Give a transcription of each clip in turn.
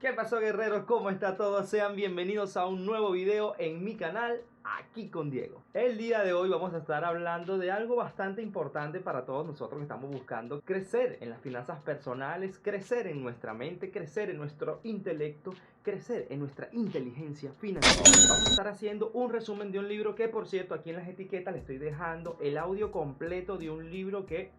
¿Qué pasó, guerreros? ¿Cómo está todo? Sean bienvenidos a un nuevo video en mi canal, aquí con Diego. El día de hoy vamos a estar hablando de algo bastante importante para todos nosotros que estamos buscando crecer en las finanzas personales, crecer en nuestra mente, crecer en nuestro intelecto, crecer en nuestra inteligencia financiera. Vamos a estar haciendo un resumen de un libro que, por cierto, aquí en las etiquetas le estoy dejando el audio completo de un libro que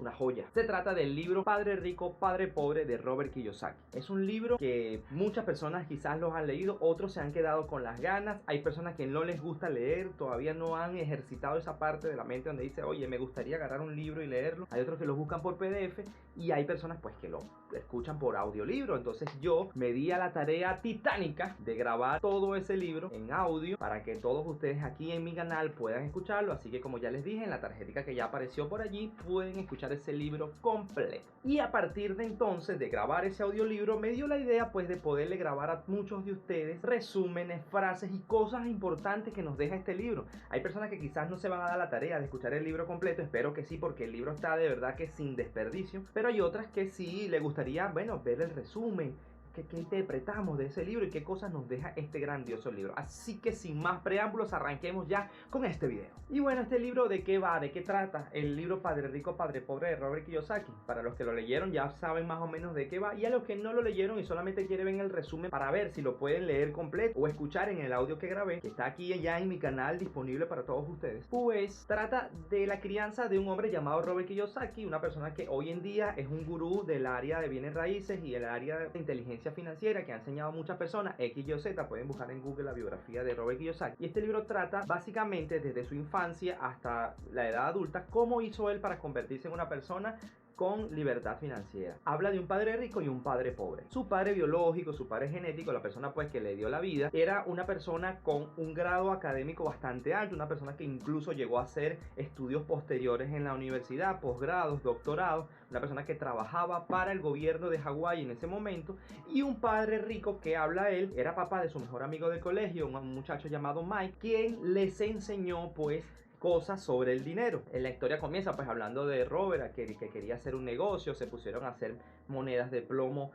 una joya. Se trata del libro Padre Rico, Padre Pobre de Robert Kiyosaki. Es un libro que muchas personas quizás los han leído, otros se han quedado con las ganas. Hay personas que no les gusta leer, todavía no han ejercitado esa parte de la mente donde dice, oye, me gustaría agarrar un libro y leerlo. Hay otros que lo buscan por PDF y hay personas pues que lo escuchan por audiolibro. Entonces yo me di a la tarea titánica de grabar todo ese libro en audio para que todos ustedes aquí en mi canal puedan escucharlo. Así que, como ya les dije, en la tarjetita que ya apareció por allí pueden escuchar ese libro completo. Y a partir de entonces de grabar ese audiolibro me dio la idea pues de poderle grabar a muchos de ustedes resúmenes, frases y cosas importantes que nos deja este libro. Hay personas que quizás no se van a dar la tarea de escuchar el libro completo, espero que sí, porque el libro está de verdad que sin desperdicio, pero hay otras que sí le gustaría, bueno, ver el resumen, qué interpretamos de ese libro y qué cosas nos deja este grandioso libro. Así que sin más preámbulos, arranquemos ya con este video. Y bueno, este libro, ¿de qué va? ¿De qué trata? El libro Padre Rico, Padre Pobre de Robert Kiyosaki. Para los que lo leyeron ya saben más o menos de qué va, y a los que no lo leyeron y solamente quieren ver el resumen para ver si lo pueden leer completo o escuchar en el audio que grabé, que está aquí ya en mi canal disponible para todos ustedes, pues trata de la crianza de un hombre llamado Robert Kiyosaki, una persona que hoy en día es un gurú del área de bienes raíces y el área de inteligencia financiera, que ha enseñado a muchas personas, X, Y, Z. Pueden buscar en Google la biografía de Robert Kiyosaki. Y este libro trata básicamente desde su infancia hasta la edad adulta, cómo hizo él para convertirse en una persona con libertad financiera. Habla de un padre rico y un padre pobre. Su padre biológico, su padre genético, la persona pues que le dio la vida, era una persona con un grado académico bastante alto, una persona que incluso llegó a hacer estudios posteriores en la universidad, posgrados, doctorados, una persona que trabajaba para el gobierno de Hawái en ese momento, y un padre rico que habla él, era papá de su mejor amigo de colegio, un muchacho llamado Mike, quien les enseñó pues cosas sobre el dinero. En la historia comienza pues hablando de Robert que quería hacer un negocio, se pusieron a hacer monedas de plomo.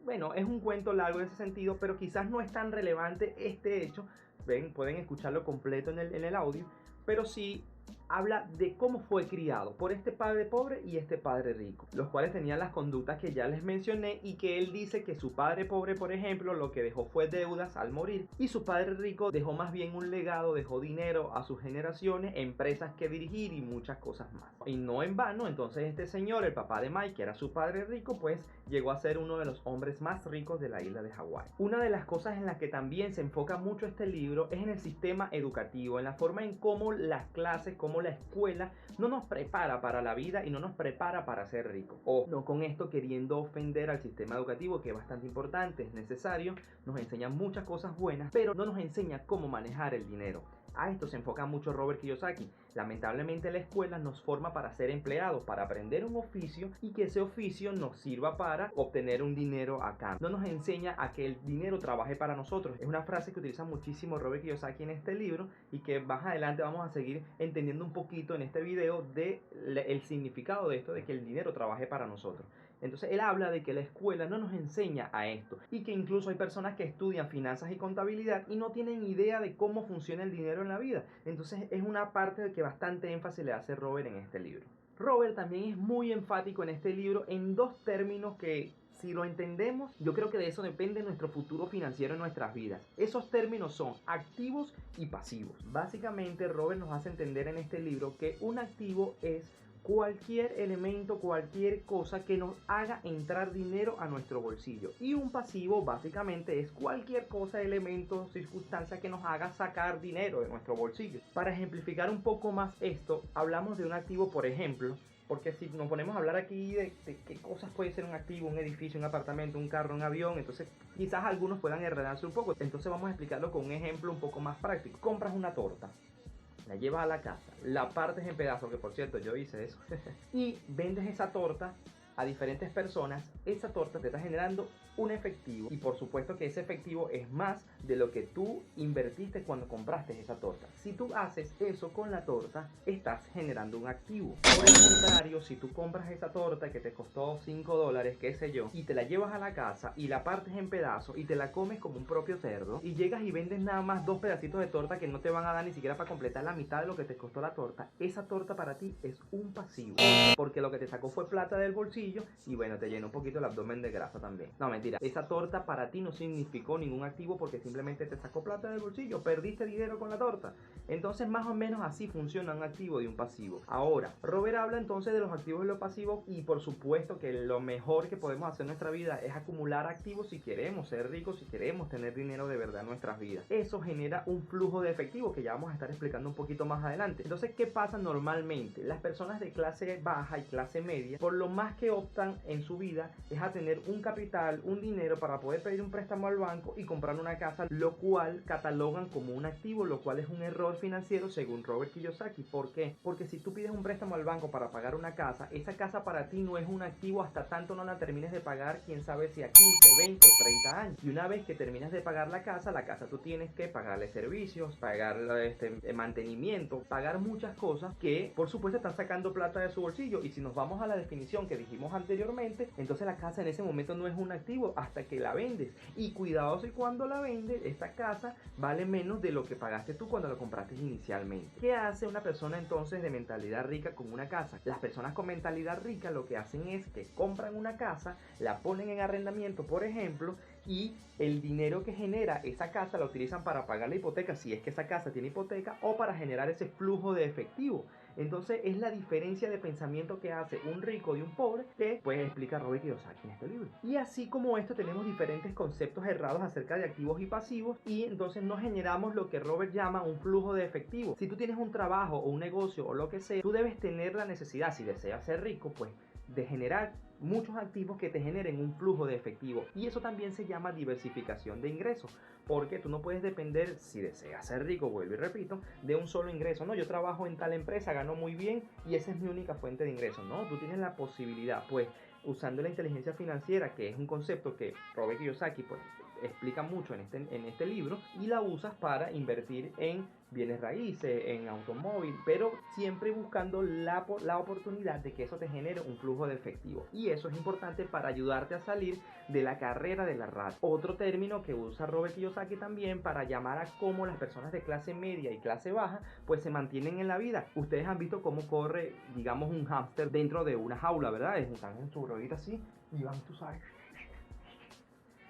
Bueno, es un cuento largo en ese sentido, pero quizás no es tan relevante este hecho. Ven, pueden escucharlo completo en el audio, pero sí habla de cómo fue criado por este padre pobre y este padre rico, los cuales tenían las conductas que ya les mencioné, y que él dice que su padre pobre, por ejemplo, lo que dejó fue deudas al morir, y su padre rico dejó más bien un legado, dejó dinero a sus generaciones, empresas que dirigir y muchas cosas más. Y no en vano, entonces este señor, el papá de Mike, que era su padre rico, pues llegó a ser uno de los hombres más ricos de la isla de Hawái. Una de las cosas en las que también se enfoca mucho este libro es en el sistema educativo, en la forma en cómo las clases, cómo la escuela no nos prepara para la vida y no nos prepara para ser ricos. O no con esto queriendo ofender al sistema educativo, que es bastante importante, es necesario, nos enseña muchas cosas buenas, pero no nos enseña cómo manejar el dinero. A esto se enfoca mucho Robert Kiyosaki. Lamentablemente la escuela nos forma para ser empleados, para aprender un oficio y que ese oficio nos sirva para obtener un dinero a cambio. No nos enseña a que el dinero trabaje para nosotros. Es una frase que utiliza muchísimo Robert Kiyosaki en este libro y que más adelante vamos a seguir entendiendo un poquito en este video de el significado de esto, de que el dinero trabaje para nosotros. Entonces él habla de que la escuela no nos enseña a esto, y que incluso hay personas que estudian finanzas y contabilidad y no tienen idea de cómo funciona el dinero en la vida. Entonces es una parte de que bastante énfasis le hace Robert en este libro. Robert también es muy enfático en este libro en dos términos que, si lo entendemos, yo creo que de eso depende nuestro futuro financiero en nuestras vidas. Esos términos son activos y pasivos. Básicamente Robert nos hace entender en este libro que un activo es cualquier elemento, cualquier cosa que nos haga entrar dinero a nuestro bolsillo, y un pasivo básicamente es cualquier cosa, elemento, circunstancia que nos haga sacar dinero de nuestro bolsillo. Para ejemplificar un poco más esto, hablamos de un activo, por ejemplo, porque si nos ponemos a hablar aquí de qué cosas puede ser un activo, un edificio, un apartamento, un carro, un avión, entonces quizás algunos puedan enredarse un poco. Entonces vamos a explicarlo con un ejemplo un poco más práctico. Compras una torta, la llevas a la casa, la partes en pedazos, que por cierto yo hice eso, y vendes esa torta a diferentes personas, esa torta te está generando un efectivo, y por supuesto que ese efectivo es más de lo que tú invertiste cuando compraste esa torta. Si tú haces eso con la torta, estás generando un activo. Por el contrario, si tú compras esa torta que te costó $5, qué sé yo, y te la llevas a la casa y la partes en pedazos y te la comes como un propio cerdo, y llegas y vendes nada más 2 pedacitos de torta que no te van a dar ni siquiera para completar la mitad de lo que te costó la torta, esa torta para ti es un pasivo, porque lo que te sacó fue plata del bolsillo y bueno, te llenó un poquito el abdomen de grasa también. No, mentira, esa torta para ti no significó ningún activo porque simplemente te sacó plata del bolsillo, perdiste dinero con la torta. Entonces más o menos así funciona un activo y un pasivo. Ahora, Robert habla entonces de los activos y los pasivos, y por supuesto que lo mejor que podemos hacer en nuestra vida es acumular activos si queremos ser ricos, si queremos tener dinero de verdad en nuestras vidas. Eso genera un flujo de efectivo que ya vamos a estar explicando un poquito más adelante. Entonces, ¿qué pasa normalmente? Las personas de clase baja y clase media, por lo más que optan en su vida es a tener un capital, un dinero para poder pedir un préstamo al banco y comprar una casa, lo cual catalogan como un activo, lo cual es un error financiero según Robert Kiyosaki. ¿Por qué? Porque si tú pides un préstamo al banco para pagar una casa, esa casa para ti no es un activo hasta tanto no la termines de pagar, quién sabe si a 15, 20 o 30 años. Y una vez que terminas de pagar la casa tú tienes que pagarle servicios, pagarle mantenimiento, pagar muchas cosas que por supuesto están sacando plata de su bolsillo. Y si nos vamos a la definición que dijimos anteriormente, entonces la casa en ese momento no es un activo hasta que la vendes. Y cuidado si cuando la vendes, esta casa vale menos de lo que pagaste tú cuando la compraste inicialmente. ¿Qué hace una persona entonces de mentalidad rica con una casa? Las personas con mentalidad rica lo que hacen es que compran una casa, la ponen en arrendamiento, por ejemplo, y el dinero que genera esa casa la utilizan para pagar la hipoteca, si es que esa casa tiene hipoteca, o para generar ese flujo de efectivo. Entonces es la diferencia de pensamiento que hace un rico de un pobre, que pues explica Robert Kiyosaki en este libro. Y así como esto tenemos diferentes conceptos errados acerca de activos y pasivos, y entonces no generamos lo que Robert llama un flujo de efectivo. Si tú tienes un trabajo o un negocio o lo que sea, tú debes tener la necesidad, si deseas ser rico, pues de generar muchos activos que te generen un flujo de efectivo, y eso también se llama diversificación de ingresos, porque tú no puedes depender, si deseas ser rico, vuelvo y repito, de un solo ingreso. No, yo trabajo en tal empresa, gano muy bien y esa es mi única fuente de ingresos. No, tú tienes la posibilidad, pues usando la inteligencia financiera, que es un concepto que Robert Kiyosaki pues explica mucho en este libro, y la usas para invertir en bienes raíces, en automóvil, pero siempre buscando la oportunidad de que eso te genere un flujo de efectivo. Y eso es importante para ayudarte a salir de la carrera de la rata. Otro término que usa Robert Kiyosaki también para llamar a cómo las personas de clase media y clase baja pues se mantienen en la vida. Ustedes han visto cómo corre, digamos, un hámster dentro de una jaula, ¿verdad? Están en su ruedita así y van, tú sabes.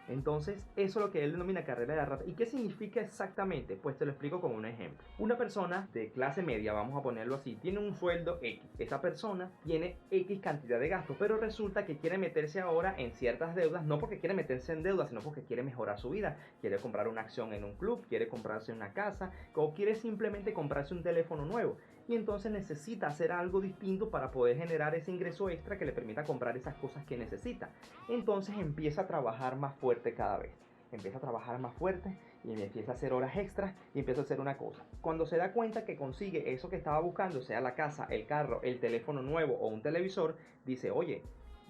Entonces, eso es lo que él denomina carrera de la rata. ¿Y qué significa exactamente? Pues te lo explico con un ejemplo. Una persona de clase media, vamos a ponerlo así, tiene un sueldo X. Esa persona tiene X cantidad de gastos, pero resulta que quiere meterse ahora en ciertas deudas, no porque quiere meterse en deudas, sino porque quiere mejorar su vida. Quiere comprar una acción en un club, quiere comprarse una casa, o quiere simplemente comprarse un teléfono nuevo. Y entonces necesita hacer algo distinto para poder generar ese ingreso extra que le permita comprar esas cosas que necesita. Entonces empieza a trabajar más fuerte cada vez. Empieza a trabajar más fuerte y empieza a hacer horas extras y empieza a hacer una cosa. Cuando se da cuenta que consigue eso que estaba buscando, sea la casa, el carro, el teléfono nuevo o un televisor, dice, oye,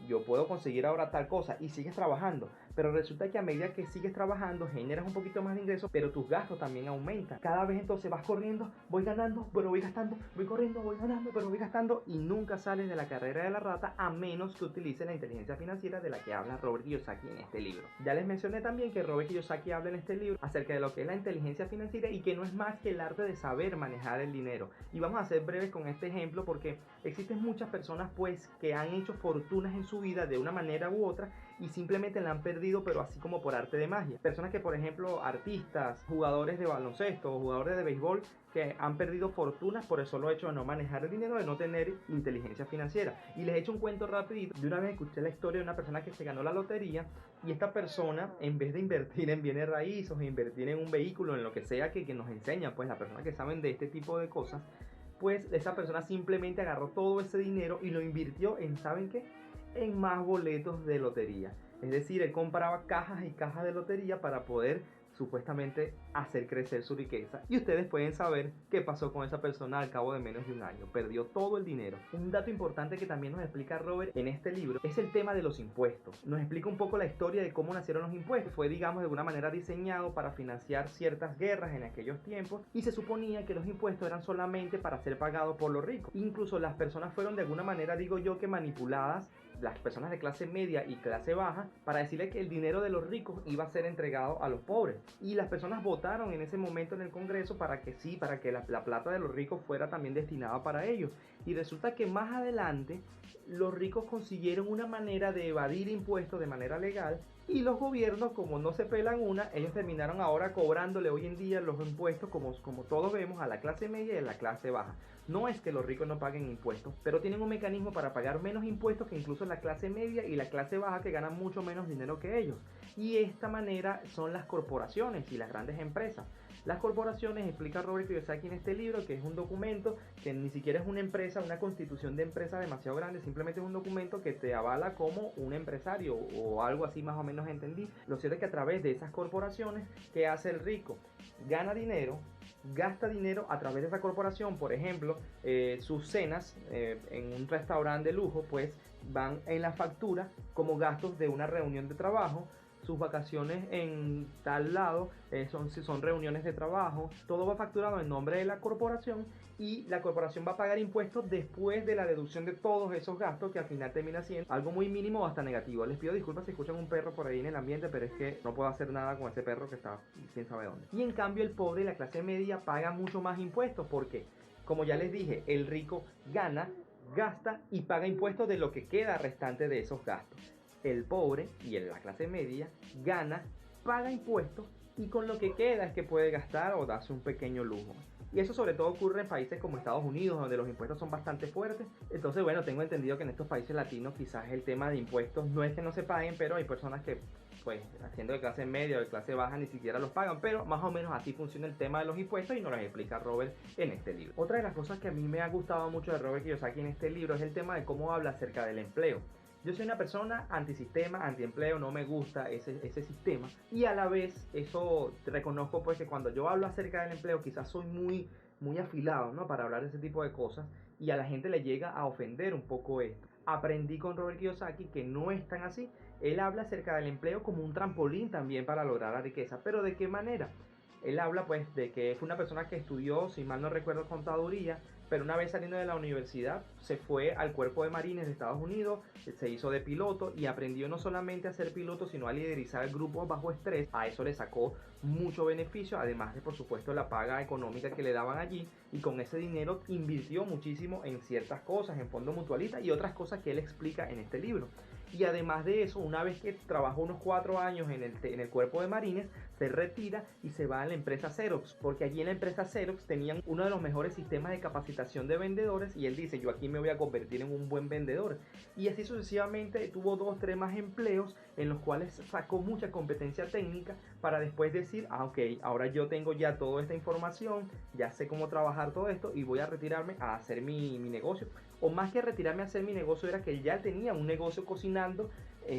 yo puedo conseguir ahora tal cosa, y sigues trabajando. Pero resulta que a medida que sigues trabajando generas un poquito más de ingresos, pero tus gastos también aumentan. Cada vez entonces vas corriendo, voy ganando, pero voy gastando, voy corriendo, voy ganando, pero voy gastando, y nunca sales de la carrera de la rata a menos que utilices la inteligencia financiera de la que habla Robert Kiyosaki en este libro. Ya les mencioné también que Robert Kiyosaki habla en este libro acerca de lo que es la inteligencia financiera y que no es más que el arte de saber manejar el dinero. Y vamos a ser breves con este ejemplo porque existen muchas personas pues que han hecho fortunas en su vida de una manera u otra y simplemente la han perdido, pero así como por arte de magia. Personas que, por ejemplo, artistas, jugadores de baloncesto o jugadores de béisbol, que han perdido fortunas por el solo hecho de no manejar el dinero, de no tener inteligencia financiera. Y les he hecho un cuento rapidito. De una vez escuché la historia de una persona que se ganó la lotería, y esta persona, en vez de invertir en bienes raíces o invertir en un vehículo, en lo que sea que nos enseña, pues las personas que saben de este tipo de cosas, pues esa persona simplemente agarró todo ese dinero y lo invirtió en, ¿saben qué? En más boletos de lotería. Es decir, él compraba cajas y cajas de lotería para poder supuestamente hacer crecer su riqueza. Y ustedes pueden saber qué pasó con esa persona al cabo de menos de un año. Perdió todo el dinero. Un dato importante que también nos explica Robert en este libro es el tema de los impuestos. Nos explica un poco la historia de cómo nacieron los impuestos. Fue, digamos, de alguna manera diseñado para financiar ciertas guerras en aquellos tiempos, y se suponía que los impuestos eran solamente para ser pagados por los ricos. Incluso las personas fueron de alguna manera, digo yo, que manipuladas, las personas de clase media y clase baja, para decirle que el dinero de los ricos iba a ser entregado a los pobres. Y las personas votaron en ese momento en el Congreso para que sí, para que la plata de los ricos fuera también destinada para ellos. Y resulta que más adelante los ricos consiguieron una manera de evadir impuestos de manera legal, y los gobiernos, como no se pelan una, ellos terminaron ahora cobrándole hoy en día los impuestos, como todos vemos, a la clase media y a la clase baja. No es que los ricos no paguen impuestos, pero tienen un mecanismo para pagar menos impuestos que incluso la clase media y la clase baja, que ganan mucho menos dinero que ellos. Y esta manera son las corporaciones y las grandes empresas. Las corporaciones, explica Robert Kiyosaki en este libro, que es un documento que ni siquiera es una empresa, una constitución de empresa demasiado grande, simplemente es un documento que te avala como un empresario o algo así, más o menos entendí. Lo cierto es que a través de esas corporaciones, ¿qué hace el rico? Gana dinero, gasta dinero a través de esa corporación. Por ejemplo, sus cenas en un restaurante de lujo pues van en la factura como gastos de una reunión de trabajo. Sus vacaciones en tal lado son reuniones de trabajo. Todo va facturado en nombre de la corporación, y la corporación va a pagar impuestos después de la deducción de todos esos gastos, que al final termina siendo algo muy mínimo o hasta negativo. Les pido disculpas si escuchan un perro por ahí en el ambiente, pero es que no puedo hacer nada con ese perro que está quién sabe dónde. Y en cambio el pobre y la clase media pagan mucho más impuestos, porque, como ya les dije, el rico gana, gasta y paga impuestos de lo que queda restante de esos gastos. El pobre y la clase media gana, paga impuestos, y con lo que queda es que puede gastar o darse un pequeño lujo. Y eso sobre todo ocurre en países como Estados Unidos, donde los impuestos son bastante fuertes. Entonces, bueno, tengo entendido que en estos países latinos quizás el tema de impuestos no es que no se paguen, pero hay personas que, pues, haciendo de clase media o de clase baja, ni siquiera los pagan. Pero más o menos así funciona el tema de los impuestos, y nos lo explica Robert en este libro. Otra de las cosas que a mí me ha gustado mucho de Robert Kiyosaki en este libro es el tema de cómo habla acerca del empleo. Yo soy una persona antisistema, antiempleo, no me gusta ese sistema, y a la vez eso reconozco pues que cuando yo hablo acerca del empleo quizás soy muy afilado, ¿no?, para hablar de ese tipo de cosas, y a la gente le llega a ofender un poco esto. Aprendí con Robert Kiyosaki que no es tan así. Él habla acerca del empleo como un trampolín también para lograr la riqueza. ¿Pero de qué manera? Él habla pues de que fue una persona que estudió, si mal no recuerdo, contaduría, pero una vez saliendo de la universidad se fue al Cuerpo de Marines de Estados Unidos, se hizo de piloto y aprendió no solamente a ser piloto, sino a liderizar grupos bajo estrés. A eso le sacó mucho beneficio, además de, por supuesto, la paga económica que le daban allí, y con ese dinero invirtió muchísimo en ciertas cosas, en fondos mutualistas y otras cosas que él explica en este libro. Y además de eso, una vez que trabajó unos 4 años en el Cuerpo de Marines, se retira y se va a la empresa Xerox, porque allí en la empresa Xerox tenían uno de los mejores sistemas de capacitación de vendedores, y él dice: yo aquí me voy a convertir en un buen vendedor. Y así sucesivamente tuvo 2 o 3 más empleos en los cuales sacó mucha competencia técnica, para después decir: ah, ok, ahora yo tengo ya toda esta información, ya sé cómo trabajar todo esto y voy a retirarme a hacer mi negocio. O más que retirarme a hacer mi negocio, era que él ya tenía un negocio cocinando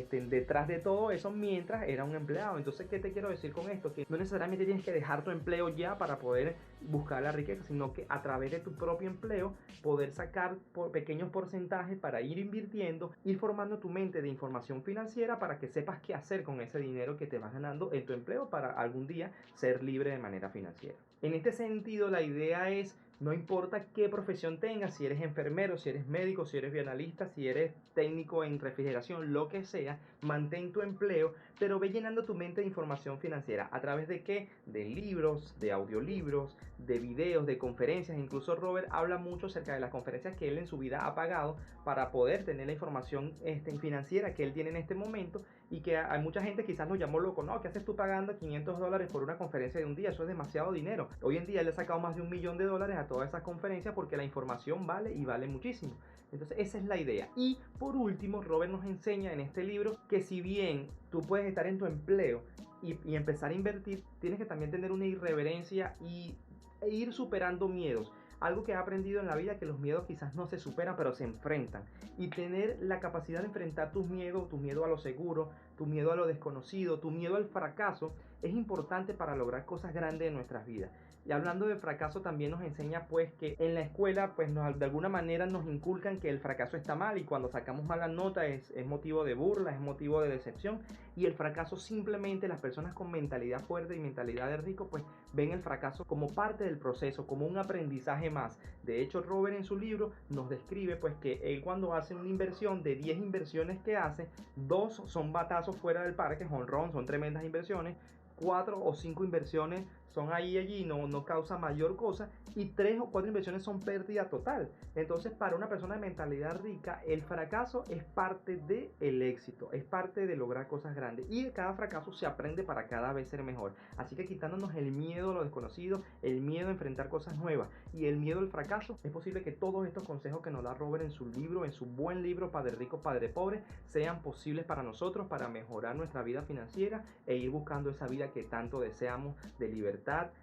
detrás de todo eso mientras era un empleado. Entonces, ¿qué te quiero decir con esto? Que no necesariamente tienes que dejar tu empleo ya para poder buscar la riqueza, sino que a través de tu propio empleo poder sacar por pequeños porcentajes para ir invirtiendo, ir formando tu mente de información financiera para que sepas qué hacer con ese dinero que te vas ganando en tu empleo para algún día ser libre de manera financiera. En este sentido, la idea es: no importa qué profesión tengas, si eres enfermero, si eres médico, si eres bioanalista, si eres técnico en refrigeración, lo que sea, mantén tu empleo, pero ve llenando tu mente de información financiera. ¿A través de qué? De libros, de audiolibros, de videos, de conferencias. Incluso Robert habla mucho acerca de las conferencias que él en su vida ha pagado para poder tener la información financiera que él tiene en este momento, y que hay mucha gente quizás lo llamó loco. No, ¿qué haces tú pagando $500 por una conferencia de un día? Eso es demasiado dinero. Hoy en día él le ha sacado más de $1 millón a todas esas conferencias, porque la información vale y vale muchísimo. Entonces esa es la idea. Y por último, Robert nos enseña en este libro que si bien tú puedes estar en tu empleo y empezar a invertir, tienes que también tener una irreverencia e ir superando miedos. Algo que he aprendido en la vida, que los miedos quizás no se superan, pero se enfrentan. Y tener la capacidad de enfrentar tus miedos, tu miedo a lo seguro, tu miedo a lo desconocido, tu miedo al fracaso, es importante para lograr cosas grandes en nuestras vidas. Y hablando de fracaso, también nos enseña pues que en la escuela pues de alguna manera nos inculcan que el fracaso está mal, y cuando sacamos mala nota es motivo de burla, es motivo de decepción. Y el fracaso, simplemente las personas con mentalidad fuerte y mentalidad de rico pues ven el fracaso como parte del proceso, como un aprendizaje más. De hecho, Robert en su libro nos describe pues que él, cuando hace una inversión, de 10 inversiones que hace, 2 son batazos fuera del parque, home run, son tremendas inversiones. 4 o 5 inversiones son ahí y allí, no causa mayor cosa, y 3 o 4 inversiones son pérdida total. Entonces, para una persona de mentalidad rica, el fracaso es parte del éxito, es parte de lograr cosas grandes, y de cada fracaso se aprende para cada vez ser mejor. Así que quitándonos el miedo a lo desconocido, el miedo a enfrentar cosas nuevas y el miedo al fracaso, es posible que todos estos consejos que nos da Robert en su libro, en su buen libro Padre Rico, Padre Pobre, sean posibles para nosotros, para mejorar nuestra vida financiera e ir buscando esa vida que tanto deseamos, de libertad,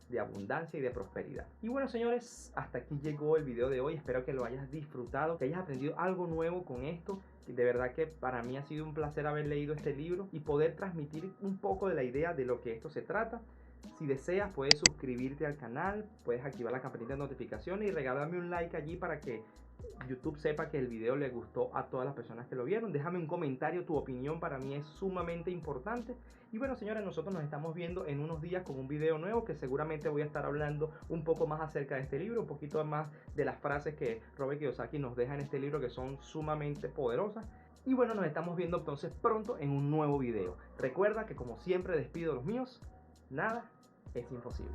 de abundancia y de prosperidad. Y bueno, señores, hasta aquí llegó el video de hoy. Espero que lo hayas disfrutado, que hayas aprendido algo nuevo con esto. De verdad que para mí ha sido un placer haber leído este libro y poder transmitir un poco de la idea de lo que esto se trata. Si deseas, puedes suscribirte al canal, puedes activar la campanita de notificaciones y regalarme un like allí para que YouTube sepa que el video le gustó a todas las personas que lo vieron. Déjame un comentario, tu opinión para mí es sumamente importante. Y bueno, señores, nosotros nos estamos viendo en unos días con un video nuevo, que seguramente voy a estar hablando un poco más acerca de este libro, un poquito más de las frases que Robert Kiyosaki nos deja en este libro, que son sumamente poderosas. Y bueno, nos estamos viendo entonces pronto en un nuevo video. Recuerda que, como siempre, despido a los míos, nada es imposible.